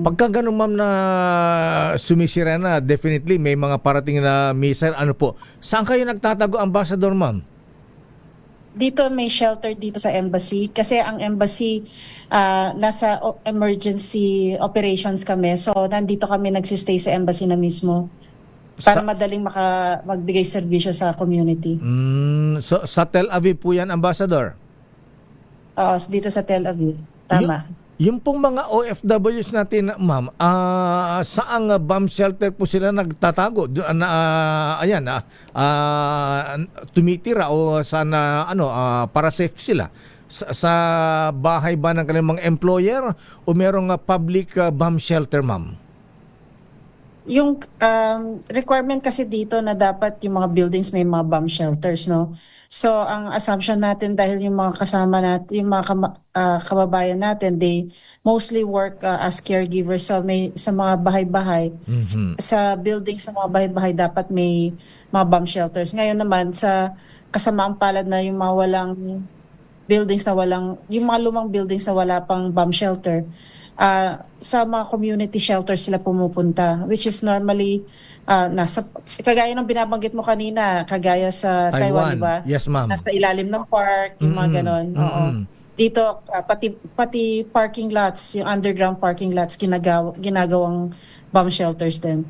Pagka ganun ma'am na sumisira na, definitely may mga parating na missile. Ano po? Saan kayo nagtatago, Ambassador ma'am? Dito may shelter dito sa embassy kasi ang embassy nasa emergency operations kami. So nandito kami nagsistay sa embassy na mismo para madaling magbigay serbisyo sa community. So sa Tel Aviv po yan, Ambassador? Dito sa Tel Aviv. Tama. Yung pong mga OFWs natin, ma'am, saang bomb shelter po sila nagtatago? Tumitira o sana para safe sila? Sa bahay ba ng kanilang mga employer o merong public bomb shelter, ma'am? Yung requirement kasi dito na dapat yung mga buildings may mga bomb shelters, no? So ang assumption natin dahil yung mga kasama natin, yung mga kababayan natin, they mostly work as caregivers. So may sa mga bahay-bahay, sa buildings sa mga bahay-bahay dapat may mga bomb shelters. Ngayon naman sa kasamaang palad na yung mga yung mga lumang buildings na wala pang bomb shelter, sa mga community shelters sila pumupunta, which is normally nasa kagaya ng binabanggit mo kanina, kagaya sa Taiwan, di ba? Yes, ma'am. Nasa ilalim ng park, yung mga ganon. Oo. Dito pati parking lots, yung underground parking lots ginagawang bomb shelters din.